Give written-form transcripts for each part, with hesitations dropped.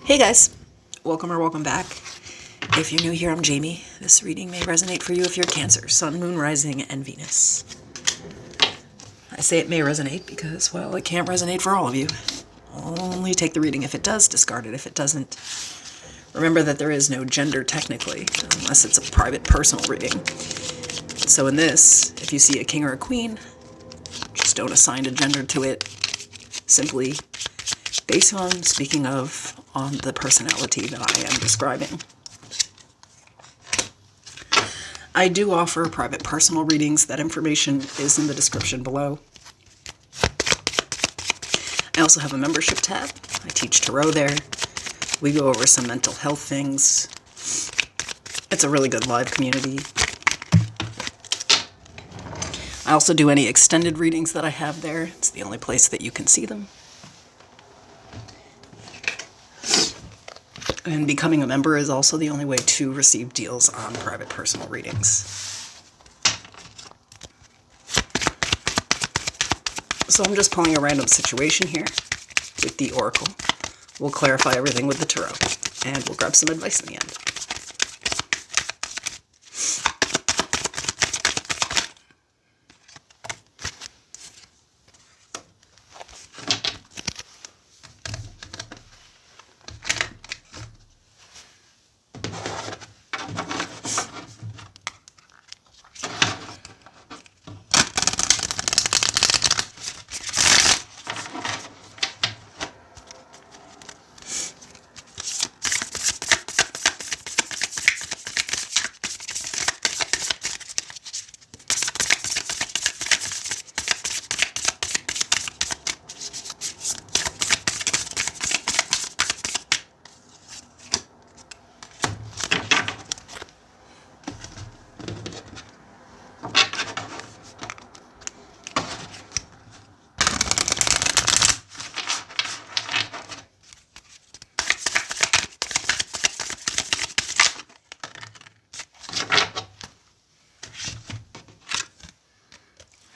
Hey guys, welcome or welcome back. If you're new here, I'm Jamie. This reading may resonate for you if you're Cancer, Sun, Moon, Rising, and Venus. I say it may resonate because, well, it can't resonate for all of you. Only take the reading if it does, discard it if it doesn't. Remember that there is no gender technically, unless it's a private personal reading. So in this, if you see a king or a queen, just don't assign a gender to it. Simply based on, speaking of, on the personality that I am describing. I do offer private personal readings. That information is in the description below. I also have a membership tab. I teach tarot there. We go over some mental health things. It's a really good live community. I also do any extended readings that I have there. It's the only place that you can see them. And becoming a member is also the only way to receive deals on private personal readings. So I'm just pulling a random situation here with the Oracle. We'll clarify everything with the Tarot, and we'll grab some advice in the end.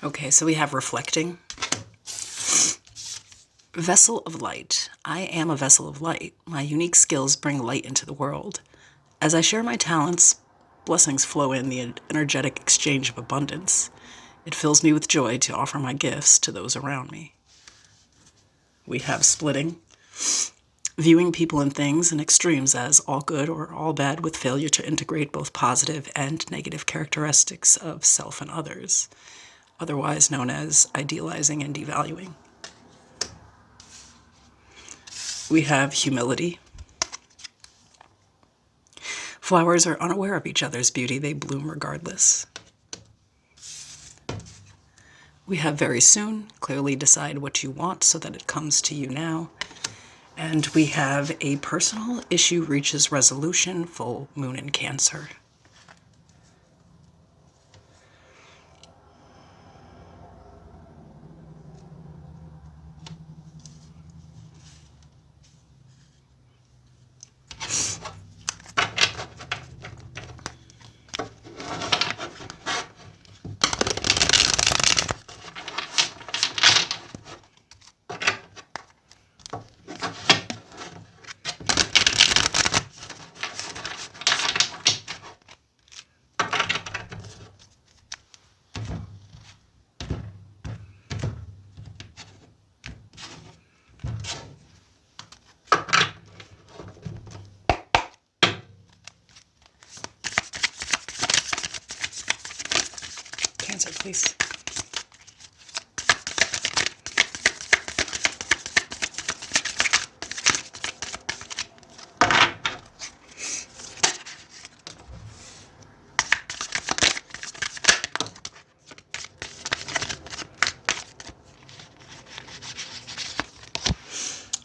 Okay, so we have reflecting. Vessel of light. I am a vessel of light. My unique skills bring light into the world. As I share my talents, blessings flow in the energetic exchange of abundance. It fills me with joy to offer my gifts to those around me. We have splitting. Viewing people and things in extremes as all good or all bad with failure to integrate both positive and negative characteristics of self and others. Otherwise known as idealizing and devaluing. We have humility. Flowers are unaware of each other's beauty. They bloom regardless. We have very soon. Clearly decide what you want so that it comes to you now. And we have a personal issue reaches resolution, full moon in Cancer. Cancer, please.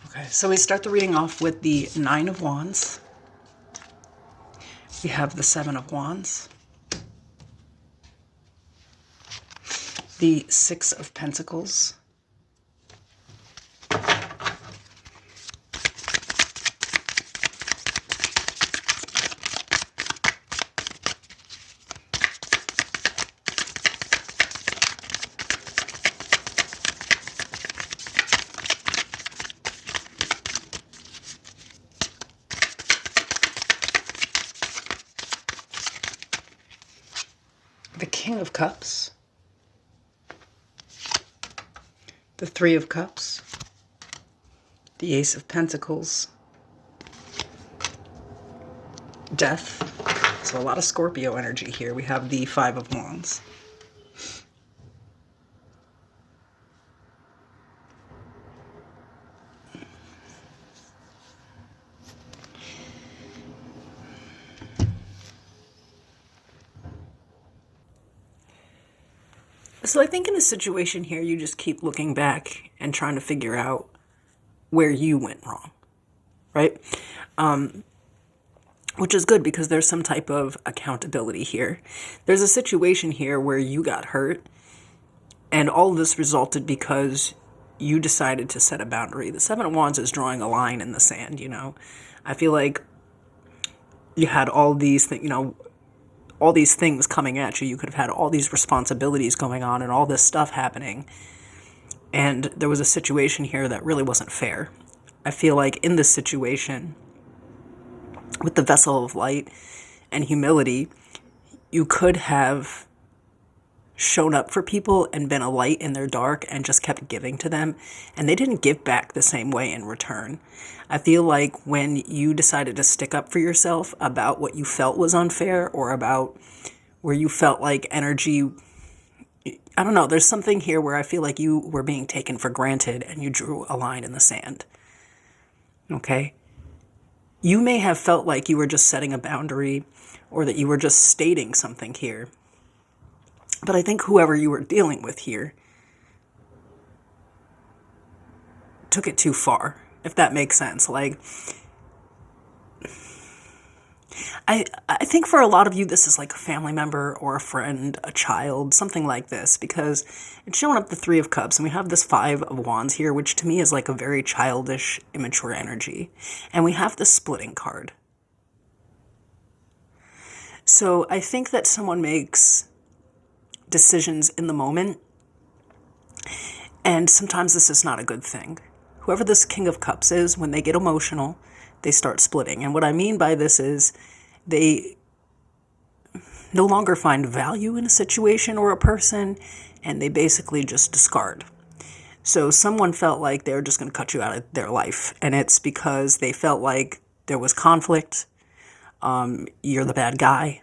Okay, so we start the reading off with the Nine of Wands. We have the Seven of Wands. The Six of Pentacles. King of Cups, the Three of Cups, the Ace of Pentacles, Death. So a lot of Scorpio energy here. We have the Five of Wands. So I think in a situation here, you just keep looking back and trying to figure out where you went wrong, right? Which is good because there's some type of accountability here. There's a situation here where you got hurt, and all of this resulted because you decided to set a boundary. The Seven of Wands is drawing a line in the sand, you know. I feel like you had all these things, you know, all these things coming at you. You could have had all these responsibilities going on and all this stuff happening. And there was a situation here that really wasn't fair. I feel like in this situation, with the vessel of light and humility, you could have shown up for people and been a light in their dark and just kept giving to them. And they didn't give back the same way in return. I feel like when you decided to stick up for yourself about what you felt was unfair, or about where you felt like energy, I don't know, there's something here where I feel like you were being taken for granted and you drew a line in the sand. Okay? You may have felt like you were just setting a boundary, or that you were just stating something here. But I think whoever you were dealing with here took it too far, if that makes sense. Like, I think for a lot of you, this is like a family member or a friend, a child, something like this, because it's showing up the Three of Cups, and we have this Five of Wands here, which to me is like a very childish, immature energy. And we have the splitting card. So I think that someone makes decisions in the moment, and sometimes this is not a good thing. Whoever this King of Cups is, when they get emotional, they start splitting. And what I mean by this is they no longer find value in a situation or a person, and they basically just discard. So someone felt like they were just going to cut you out of their life, and it's because they felt like there was conflict. You're the bad guy.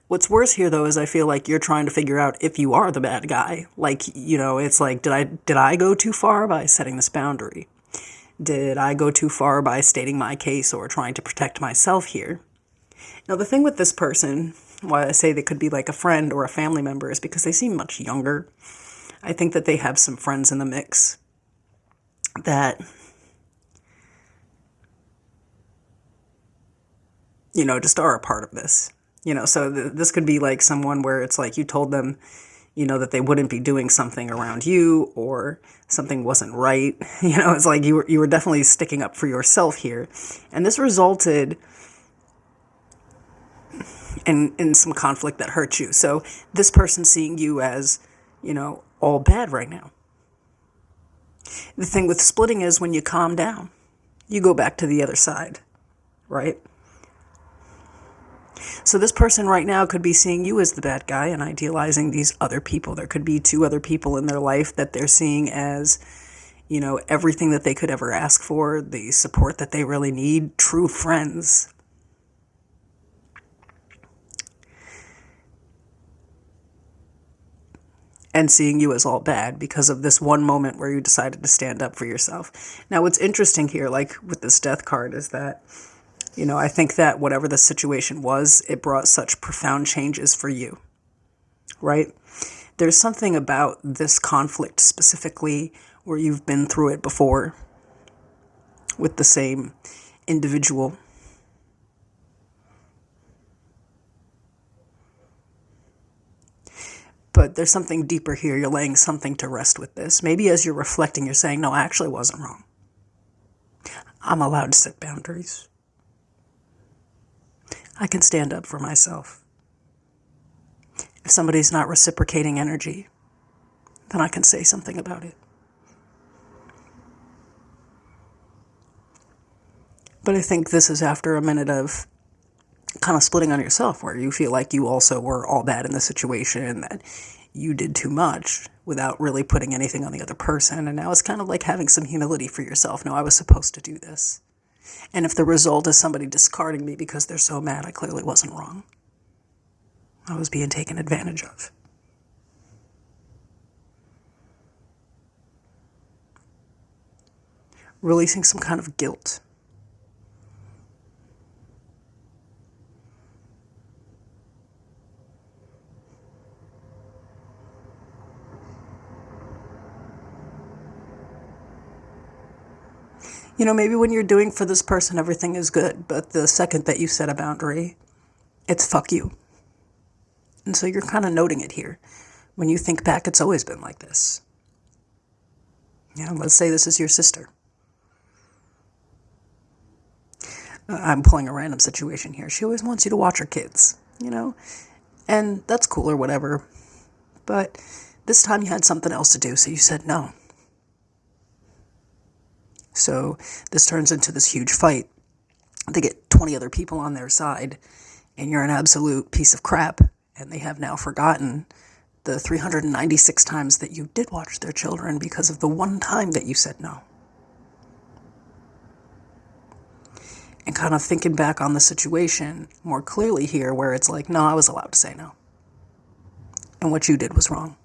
What's worse here, though, is I feel like you're trying to figure out if you are the bad guy. Like, you know, it's like, did I go too far by setting this boundary? Did I go too far by stating my case or trying to protect myself here? Now, the thing with this person, why I say they could be like a friend or a family member, is because they seem much younger. I think that they have some friends in the mix that, you know, just are a part of this. You know, so this could be like someone where it's like you told them, you know, that they wouldn't be doing something around you, or something wasn't right. You know, it's like you were definitely sticking up for yourself here. And this resulted in some conflict that hurt you. So this person seeing you as, you know, all bad right now. The thing with splitting is when you calm down, you go back to the other side, right? So this person right now could be seeing you as the bad guy and idealizing these other people. There could be two other people in their life that they're seeing as, you know, everything that they could ever ask for, the support that they really need, true friends. And seeing you as all bad because of this one moment where you decided to stand up for yourself. Now, what's interesting here, like with this Death card, is that, you know, I think that whatever the situation was, it brought such profound changes for you, right? There's something about this conflict specifically where you've been through it before with the same individual. But there's something deeper here. You're laying something to rest with this. Maybe as you're reflecting, you're saying, no, I actually wasn't wrong. I'm allowed to set boundaries. I can stand up for myself. If somebody's not reciprocating energy, then I can say something about it. But I think this is after a minute of kind of splitting on yourself, where you feel like you also were all bad in the situation, that you did too much without really putting anything on the other person. And now it's kind of like having some humility for yourself. No, I was supposed to do this. And if the result is somebody discarding me because they're so mad, I clearly wasn't wrong. I was being taken advantage of. Releasing some kind of guilt. You know, maybe when you're doing for this person, everything is good, but the second that you set a boundary, it's fuck you. And so you're kind of noting it here. When you think back, it's always been like this. You know, let's say this is your sister. I'm pulling a random situation here. She always wants you to watch her kids, you know, and that's cool or whatever. But this time you had something else to do, so you said no. So this turns into this huge fight. They get 20 other people on their side, and you're an absolute piece of crap, and they have now forgotten the 396 times that you did watch their children because of the one time that you said no. And kind of thinking back on the situation more clearly here, where it's like, no, I was allowed to say no. And what you did was wrong.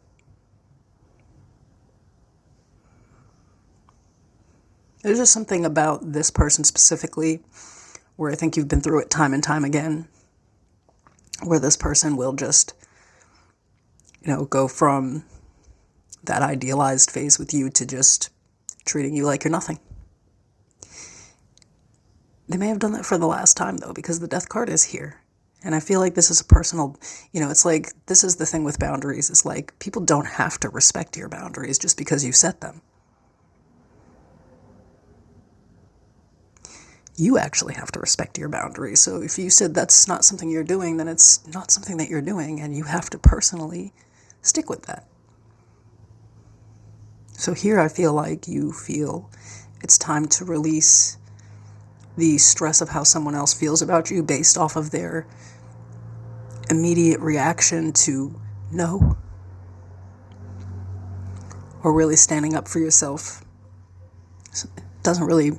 There's just something about this person specifically where I think you've been through it time and time again, where this person will just, you know, go from that idealized phase with you to just treating you like you're nothing. They may have done that for the last time, though, because the death card is here. And I feel like this is a personal, you know, it's like, this is the thing with boundaries. It's like, people don't have to respect your boundaries just because you set them. You actually have to respect your boundaries. So if you said that's not something you're doing, then it's not something that you're doing, and you have to personally stick with that. So here I feel like you feel it's time to release the stress of how someone else feels about you based off of their immediate reaction to no, or really standing up for yourself. It doesn't really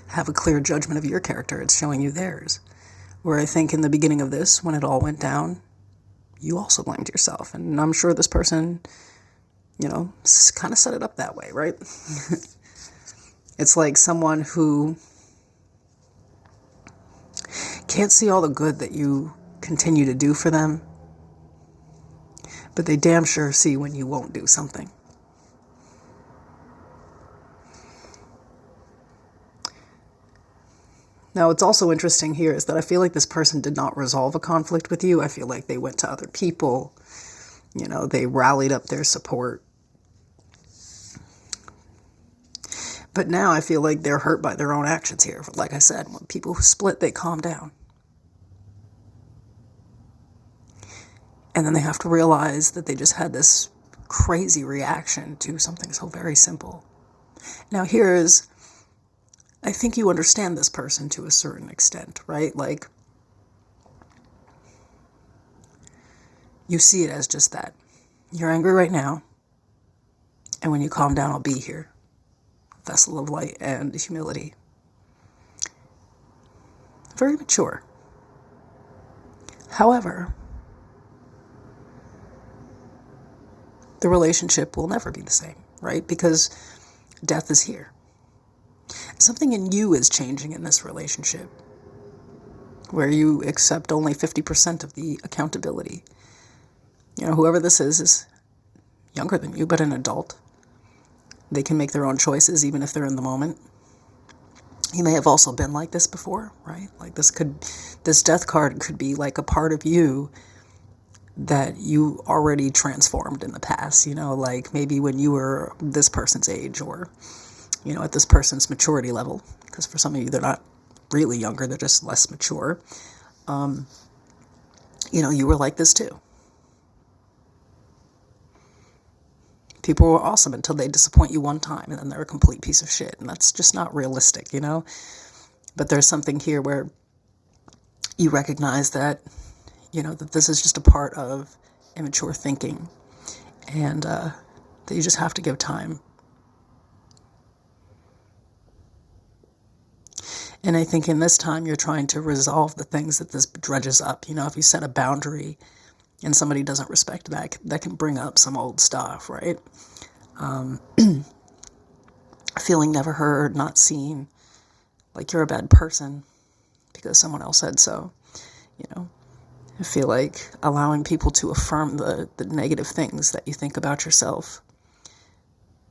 have a clear judgment of your character. It's showing you theirs. Where I think in the beginning of this, when it all went down, you also blamed yourself. And I'm sure this person, you know, kind of set it up that way, right? It's like someone who can't see all the good that you continue to do for them, but they damn sure see when you won't do something. Now, what's also interesting here is that I feel like this person did not resolve a conflict with you. I feel like they went to other people. You know, they rallied up their support. But now I feel like they're hurt by their own actions here. Like I said, when people split, they calm down. And then they have to realize that they just had this crazy reaction to something so very simple. Now here's, I think you understand this person to a certain extent, right? Like, you see it as just that. You're angry right now, and when you calm down, I'll be here. Vessel of light and humility. Very mature. However, the relationship will never be the same, right? Because death is here. Something in you is changing in this relationship, where you accept only 50% of the accountability. You know, whoever this is younger than you, but an adult. They can make their own choices, even if they're in the moment. You may have also been like this before, right? Like this death card could be like a part of you that you already transformed in the past, you know, like maybe when you were this person's age, or, you know, at this person's maturity level, because for some of you, they're not really younger, they're just less mature. You know, you were like this too. People were awesome until they disappoint you one time, and then they're a complete piece of shit, and that's just not realistic, you know? But there's something here where you recognize that, that this is just a part of immature thinking, and that you just have to give time. And I think in this time, you're trying to resolve the things that this dredges up. If you set a boundary and somebody doesn't respect that can bring up some old stuff, right? Feeling never heard, not seen, like you're a bad person because someone else said so. I feel like allowing people to affirm the negative things that you think about yourself.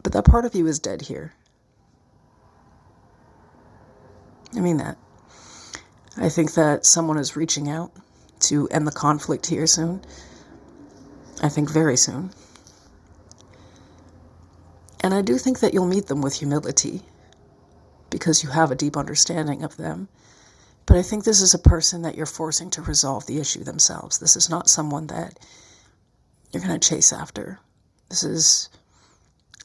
But that part of you is dead here. I mean that. I think that someone is reaching out to end the conflict here soon. I think very soon. And I do think that you'll meet them with humility because you have a deep understanding of them. But I think this is a person that you're forcing to resolve the issue themselves. This is not someone that you're going to chase after. This is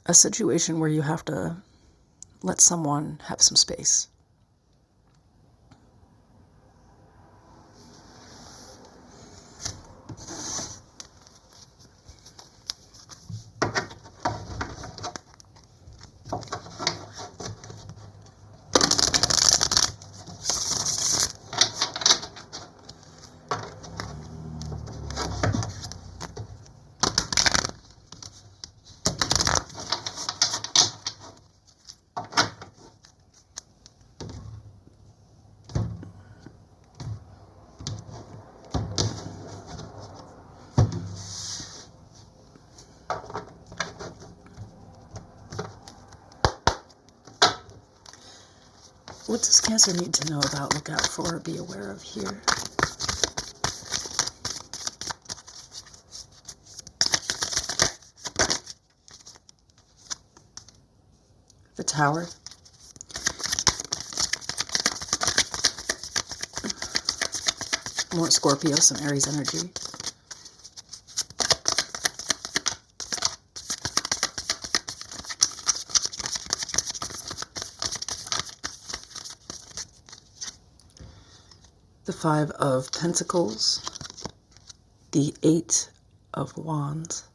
a situation where you have to let someone have some space. What does Cancer need to know about, look out for, or be aware of here? The Tower. More Scorpio, some Aries energy. The Five of Pentacles, the Eight of Wands,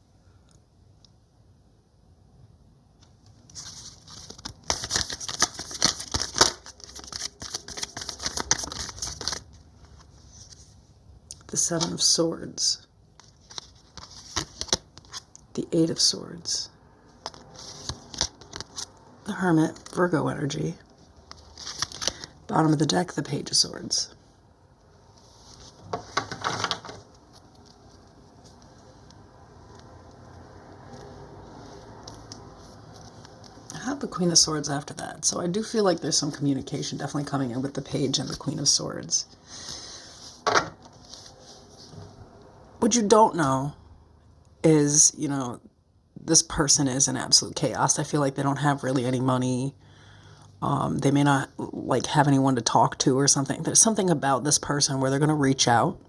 the Seven of Swords, the Eight of Swords, the Hermit, Virgo energy, bottom of the deck, the Page of Swords. The Queen of Swords after that. So I do feel like there's some communication definitely coming in with the Page and the Queen of Swords. What you don't know is, this person is in absolute chaos. I feel like they don't have really any money. They may not have anyone to talk to or something. There's something about this person where they're going to reach out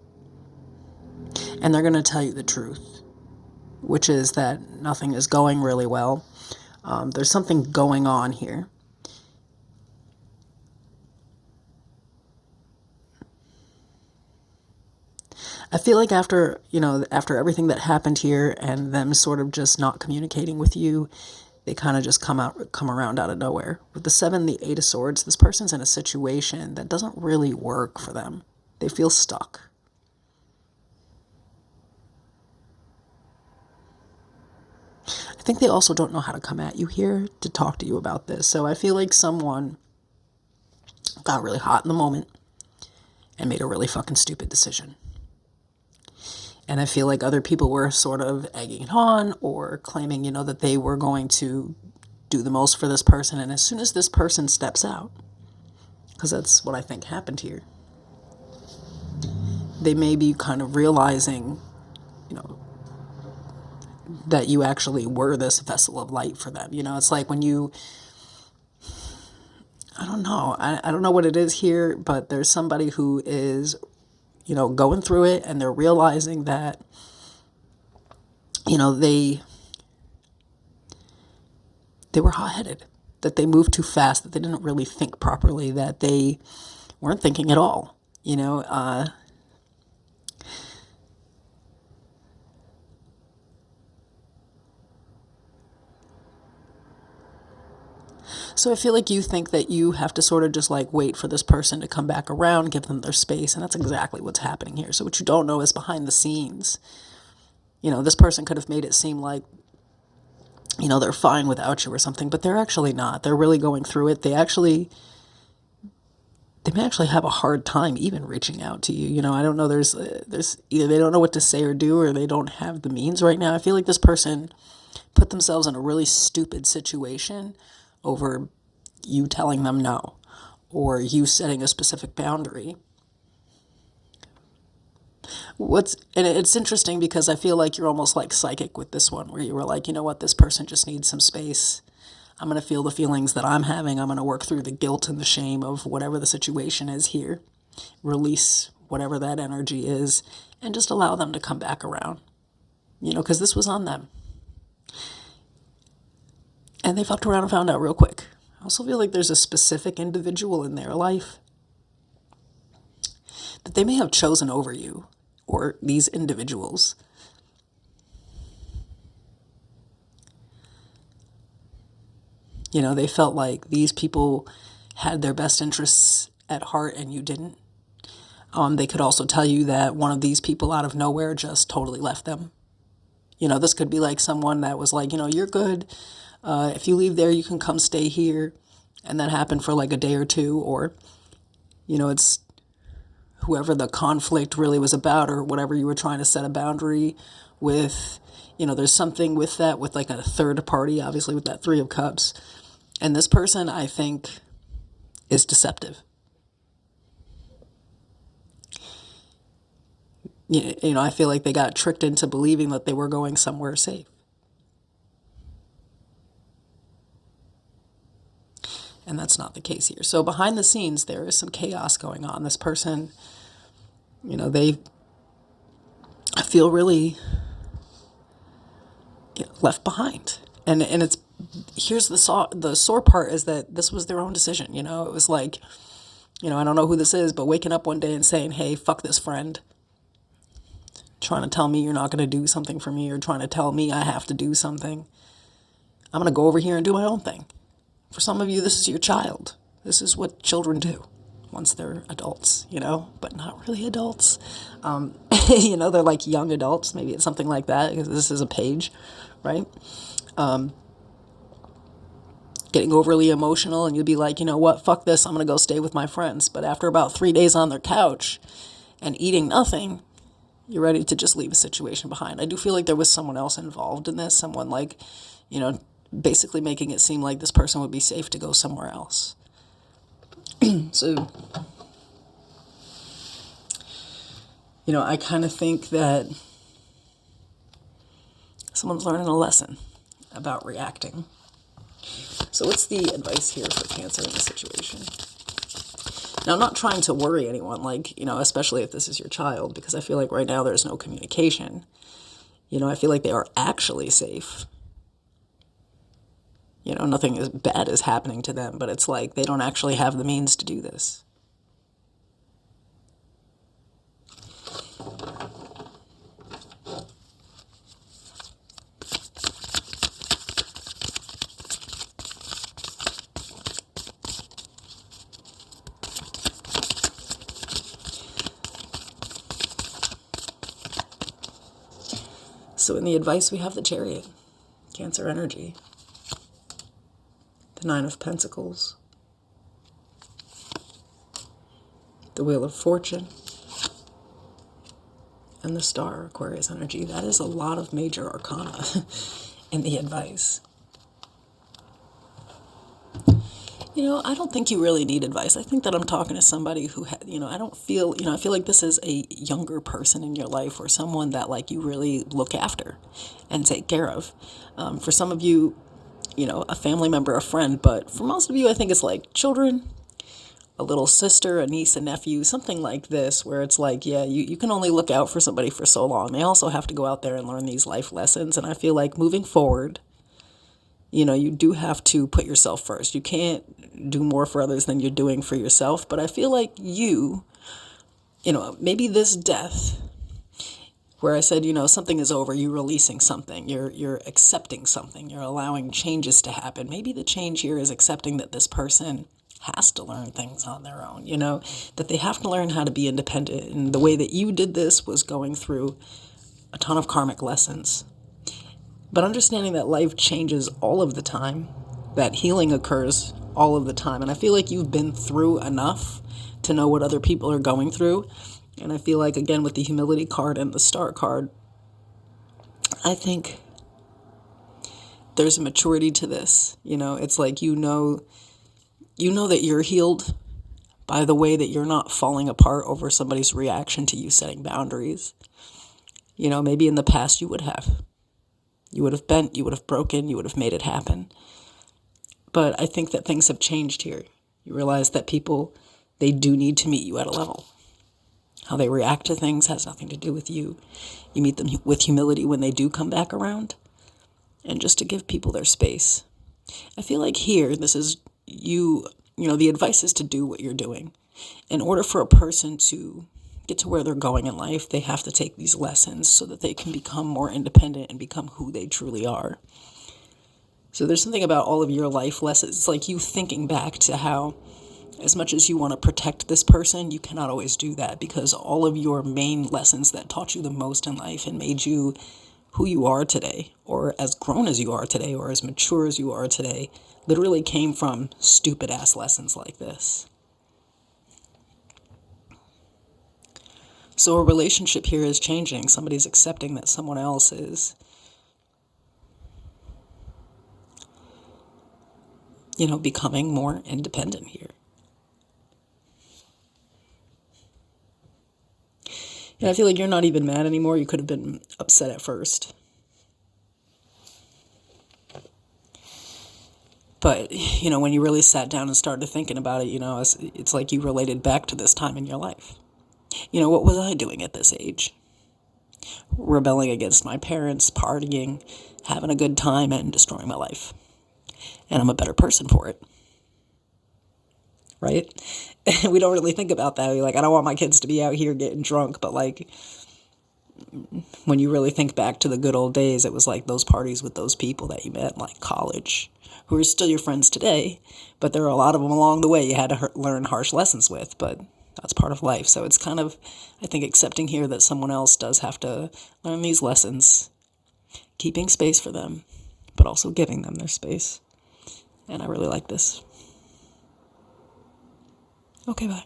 and they're going to tell you the truth, which is that nothing is going really well. There's something going on here. I feel like after everything that happened here and them sort of just not communicating with you, they kind of just come around out of nowhere. With the Seven, the Eight of Swords, this person's in a situation that doesn't really work for them. They feel stuck. I think they also don't know how to come at you here to talk to you about this. So I feel like someone got really hot in the moment and made a really fucking stupid decision. And I feel like other people were sort of egging it on or claiming, that they were going to do the most for this person. And as soon as this person steps out, because that's what I think happened here, they may be kind of realizing, that you actually were this vessel of light for them. It's like when you, I don't know. I don't know what it is here, but there's somebody who is, going through it and they're realizing that, they were hot-headed, that they moved too fast, that they didn't really think properly, that they weren't thinking at all. You know, so I feel like you think that you have to sort of just like wait for this person to come back around, give them their space, and that's exactly what's happening here. So what you don't know is behind the scenes, this person could have made it seem like, they're fine without you or something, but they're actually not. They're really going through it. They may actually have a hard time even reaching out to you. I don't know. There's either they don't know what to say or do, or they don't have the means right now. I feel like this person put themselves in a really stupid situation over you telling them no, or you setting a specific boundary. And it's interesting because I feel like you're almost like psychic with this one, where you were like, you know what, this person just needs some space. I'm going to feel the feelings that I'm having. I'm going to work through the guilt and the shame of whatever the situation is here, release whatever that energy is, and just allow them to come back around, because this was on them. And they fucked around and found out real quick. I also feel like there's a specific individual in their life that they may have chosen over you, or these individuals. They felt like these people had their best interests at heart and you didn't. They could also tell you that one of these people out of nowhere just totally left them. This could be like someone that was like, you're good. If you leave there, you can come stay here. And that happened for like a day or two. Or, it's whoever the conflict really was about, or whatever you were trying to set a boundary with. There's something with that, with like a third party, obviously with that 3 of Cups. And this person, I think, is deceptive. I feel like they got tricked into believing that they were going somewhere safe. And that's not the case here. So behind the scenes, there is some chaos going on. This person, I feel really left behind. And it's, here's the sore part is that this was their own decision. It was like, I don't know who this is, but waking up one day and saying, hey, fuck this friend. Trying to tell me you're not going to do something for me, or trying to tell me I have to do something. I'm going to go over here and do my own thing. For some of you, this is your child. This is what children do once they're adults, but not really adults. They're like young adults. Maybe it's something like that, because this is a page, right? Getting overly emotional, and you'll be like, you know what, fuck this, I'm going to go stay with my friends. But after about 3 days on their couch and eating nothing, you're ready to just leave a situation behind. I do feel like there was someone else involved in this, someone like, basically making it seem like this person would be safe to go somewhere else. So, I kind of think that someone's learning a lesson about reacting. So what's the advice here for Cancer in this situation? Now, I'm not trying to worry anyone, especially if this is your child, because I feel like right now there's no communication. I feel like they are actually safe. Nothing as bad is happening to them, but it's like they don't actually have the means to do this. So in the advice, we have the Chariot, Cancer energy, the 9 of Pentacles, the Wheel of Fortune, and the Star, Aquarius energy. That is a lot of major arcana in the advice. I don't think you really need advice. I think that I'm talking to somebody who, I feel like this is a younger person in your life, or someone that you really look after and take care of. For some of you, a family member, a friend, but for most of you, I think it's like children, a little sister, a niece, a nephew, something like this, where it's like, yeah, you can only look out for somebody for so long. They also have to go out there and learn these life lessons. And I feel like moving forward, you do have to put yourself first. You can't do more for others than you're doing for yourself. But I feel like you maybe this death, where I said, something is over, you're releasing something, you're accepting something, you're allowing changes to happen. Maybe the change here is accepting that this person has to learn things on their own, that they have to learn how to be independent. And the way that you did this was going through a ton of karmic lessons. But understanding that life changes all of the time, that healing occurs all of the time. And I feel like you've been through enough to know what other people are going through. And I feel like, again, with the humility card and the star card, I think there's a maturity to this. It's like, that you're healed by the way that you're not falling apart over somebody's reaction to you setting boundaries. Maybe in the past you would have. You would have bent, you would have broken, you would have made it happen. But I think that things have changed here. You realize that people, they do need to meet you at a level. How they react to things has nothing to do with you. You meet them with humility when they do come back around, and just to give people their space. I feel like here, this is the advice is to do what you're doing. In order for a person to get to where they're going in life, they have to take these lessons so that they can become more independent and become who they truly are. So there's something about all of your life lessons. It's like you thinking back to how, as much as you want to protect this person, you cannot always do that, because all of your main lessons that taught you the most in life and made you who you are today, or as grown as you are today, or as mature as you are today, literally came from stupid ass lessons like this. So a relationship here is changing. Somebody's accepting that someone else is, becoming more independent here. And I feel like you're not even mad anymore. You could have been upset at first. But, when you really sat down and started thinking about it, it's like you related back to this time in your life. What was I doing at this age? Rebelling against my parents, partying, having a good time, and destroying my life. And I'm a better person for it. Right? We don't really think about that. We're like, I don't want my kids to be out here getting drunk. But when you really think back to the good old days, it was like those parties with those people that you met in college, who are still your friends today. But there are a lot of them along the way you had to learn harsh lessons with. But that's part of life. So it's kind of, I think, accepting here that someone else does have to learn these lessons, keeping space for them, but also giving them their space. And I really like this. Okay, bye.